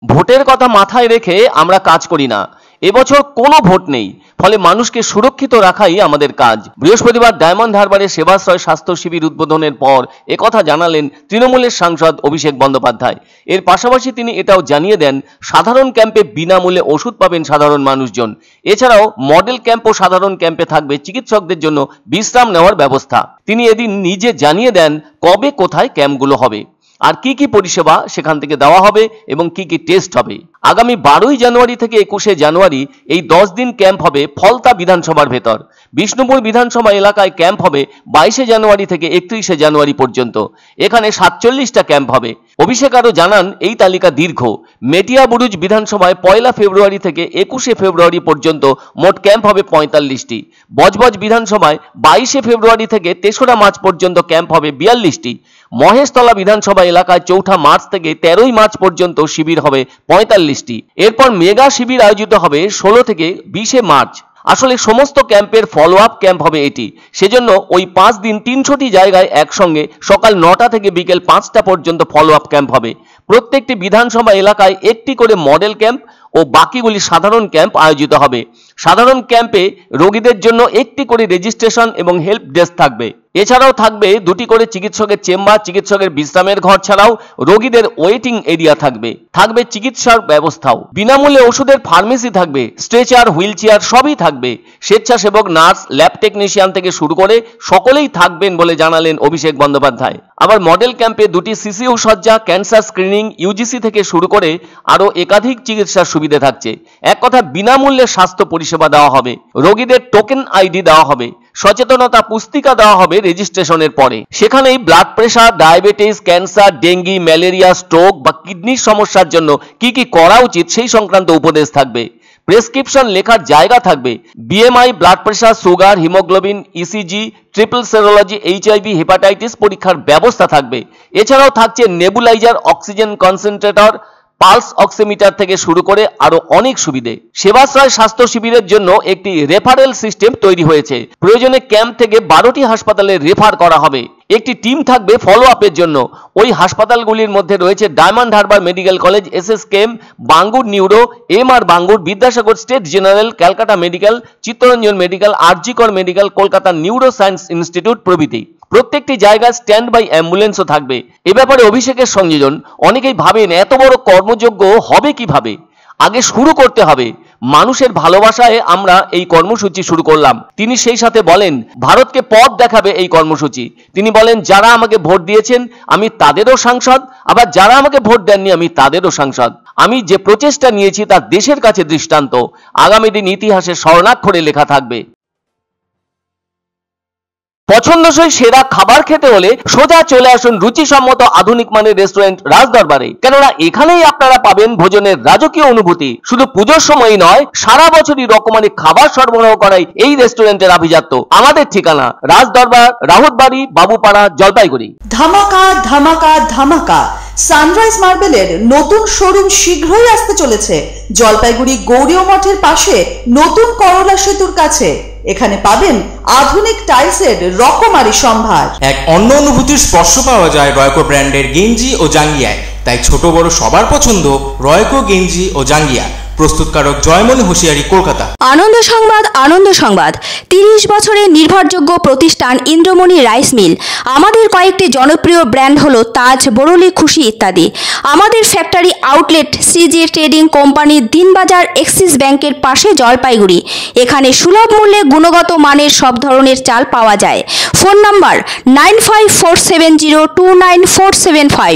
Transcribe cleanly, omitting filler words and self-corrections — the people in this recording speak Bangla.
ভোটের কথা মাথায় রেখে আমরা কাজ করি না। এবছর কোনো ভোট নেই, ফলে মানুষকে সুরক্ষিত রাখাই আমাদের কাজ। বৃহস্পতিবার ডায়মন্ড হারবারে সেবাশ্রয় স্বাস্থ্য শিবির উদ্বোধনের পর একথা জানালেন তৃণমূলের সাংসদ অভিষেক বন্দ্যোপাধ্যায়। এর পাশাপাশি তিনি এটাও জানিয়ে দেন, সাধারণ ক্যাম্পে বিনামূল্যে ওষুধ পাবেন সাধারণ মানুষজন। এছাড়াও মডেল ক্যাম্প ও সাধারণ ক্যাম্পে থাকবে চিকিৎসকদের জন্য বিশ্রাম নেওয়ার ব্যবস্থা। তিনি এদিন নিজে জানিয়ে দেন কবে কোথায় ক্যাম্পগুলো হবে, আর কি কি পরিষেবা সেখান থেকে দেওয়া হবে এবং কি কি টেস্ট হবে। আগামী 12ই জানুয়ারি থেকে 21শে জানুয়ারি এই 10 দিন ক্যাম্প হবে ফলতা বিধানসভার ভেতর। বিষ্ণুপুর বিধানসভা এলাকায় ক্যাম্প হবে 22শে জানুয়ারি থেকে 31শে জানুয়ারি পর্যন্ত। এখানে 47টা ক্যাম্প হবে। অভিষেক আরও জানান, এই তালিকা দীর্ঘ। মেটিয়াবুরুজ বিধানসভায় 1 ফেব্রুয়ারি থেকে 21শে ফেব্রুয়ারি পর্যন্ত মোট ক্যাম্প হবে 45টি। বজবজ বিধানসভায় 22শে ফেব্রুয়ারি থেকে 3রা মার্চ পর্যন্ত ক্যাম্প হবে 42টি। মহেশতলা বিধানসভা এলাকায় 4 মার্চ থেকে 13ই মার্চ পর্যন্ত শিবির হবে 45টি। এরপর মেগা শিবির আয়োজিত হবে 16 থেকে 20শে মার্চ। আসলে সমস্ত ক্যাম্পের ফলো আপ ক্যাম্প হবে এটি। সেজন্য ওই 5 দিন 300টি জায়গায় একসঙ্গে সকাল 9টা থেকে বিকেল 5টা পর্যন্ত ফলো আপ ক্যাম্প হবে। প্রত্যেকটি বিধানসভা এলাকায় একটি করে মডেল ক্যাম্প ও বাকিগুলি সাধারণ ক্যাম্প আয়োজিত হবে। সাধারণ ক্যাম্পে রোগীদের জন্য একটি করে রেজিস্ট্রেশন এবং হেল্প ডেস্ক থাকবে। এছাড়াও থাকবে 2টি করে চিকিৎসকের চেম্বার, চিকিৎসকের বিশ্রামের ঘর ছাড়াও রোগীদের ওয়েটিং এরিয়া থাকবে। থাকবে চিকিৎসার ব্যবস্থাও। বিনামূল্যে ওষুধের ফার্মেসি থাকবে, স্ট্রেচার, হুইল চেয়ার সবই থাকবে। স্বেচ্ছাসেবক, নার্স, ল্যাব টেকনিশিয়ান থেকে শুরু করে সকলেই থাকবেন বলে জানালেন অভিষেক বন্দ্যোপাধ্যায়। আবার মডেল ক্যাম্পে 2টি সিসিইউ সজ্জা, ক্যান্সার স্ক্রিনিং, ইউজিসি থেকে শুরু করে আরও একাধিক চিকিৎসার সুবিধা থাকছে। এক কথা, বিনামূল্যে স্বাস্থ্য পরিষেবা দেওয়া হবে। রোগীদের টোকেন আইডি দেওয়া হবে। সচেতনতা পুস্তিকা দেওয়া হবে রেজিস্ট্রেশনের পরে। সেখানেই blood pressure, diabetes, cancer, dengue, malaria, stroke বা কিডনির সমস্যার জন্য কি কি করা উচিত সেই সংক্রান্ত উপদেশ থাকবে। প্রেসক্রিপশন লেখার জায়গা থাকবে। BMI, blood pressure, sugar, haemoglobin, ECG, triple serology, HIV, hepatitis পরীক্ষার ব্যবস্থা থাকবে। এছাড়াও থাকছে nebuliser, oxygen concentrator, pulse oximeter থেকে শুরু করে আরো অনেক সুবিধে। সেবাশ্রয় স্বাস্থ্য শিবিরের জন্য একটি রেফারেল সিস্টেম তৈরি হয়েছে। প্রয়োজনে ক্যাম্প থেকে 12টি হাসপাতালে রেফার করা হবে। একটি টিম থাকবে ফলো আপের জন্য। ওই হাসপাতালগুলির মধ্যে রয়েছে Diamond Harbour medical college, SSKM, Bangur neuro, MR Bangur, Vidyasagar state general, Calcutta medical, Chittaranjan medical, RG Kar medical, Kolkata neuro science institute প্রভৃতি। প্রত্যেকটি জায়গায় স্ট্যান্ড বাই অ্যাম্বুলেন্সও থাকবে। এ ব্যাপারে অভিষেকের সংযোজন, অনেকেই ভাবেন এত বড় কর্মযজ্ঞ হবে কিভাবে। আগে শুরু করতে হবে। মানুষের ভালোবাসায় আমরা এই কর্মসূচি শুরু করলাম। তিনি সেই সাথে বলেন, ভারতকে পথ দেখাবে এই কর্মসূচি। তিনি বলেন, যারা আমাকে ভোট দিয়েছেন আমি তাদেরও সাংসদ, আবার যারা আমাকে ভোট দেননি আমি তাদেরও সাংসদ। আমি যে প্রচেষ্টা নিয়েছি তা দেশের কাছে দৃষ্টান্ত। আগামী দিন ইতিহাসে স্বর্ণাক্ষরে লেখা থাকবে। পছন্দসই সেরা খাবার খেতে হলে সোজা চলে আসুন রুচিসম্মত আধুনিক মানের রেস্টুরেন্ট রাজদরবারে। কেননা এখানেই আপনারা পাবেন ভোজনের রাজকীয় অনুভূতি। শুধু পুজোর সময়ই নয়, সারা বছরই রকমারি খাবার সরবরাহ করাই এই রেস্টুরেন্টের আভিজাত্য। আমাদের ঠিকানা রাজদরবার, রাহুতবাড়ি, বাবুপাড়া, জলপাইগুড়ি। ধামাকা ধামাকা ধামাকা, সানরাইজ মার্বেলের নতুন শোরুম শীঘ্রই আসতে চলেছে জলপাইগুড়ি গৌরীয় মঠের পাশে নতুন করলা সেতুর কাছে। এখানে পাবেন আধুনিক টাইলসের রকমারি সম্ভার। এক অন্য অনুভূতির স্পর্শ পাওয়া যায় রয়কো ব্র্যান্ডের গেঞ্জি ও জাঙ্গিয়ায়। তাই ছোট বড় সবার পছন্দ রয়কো গেঞ্জি ও জাঙ্গিয়া। প্রস্তুতকারক জয়মনি হোশিয়ারি, কলকাতা। আনন্দ সংবাদ, আনন্দ সংবাদ। 30 বছরের নির্ভরযোগ্য প্রতিষ্ঠান ইন্দ্রমণি রাইস মিল। আমাদের কয়েকটি জনপ্রিয় ব্র্যান্ড হলো তাজ, বরলি, খুশি ইত্যাদি। আমাদের factory outlet CG trading company, Dinbazar, axis ব্যাংকের পাশে, জলপাইগুড়ি। এখানে সুলভ মূল্যে গুণগত মানের সব ধরনের চাল পাওয়া যায়। Phone number 9547029475।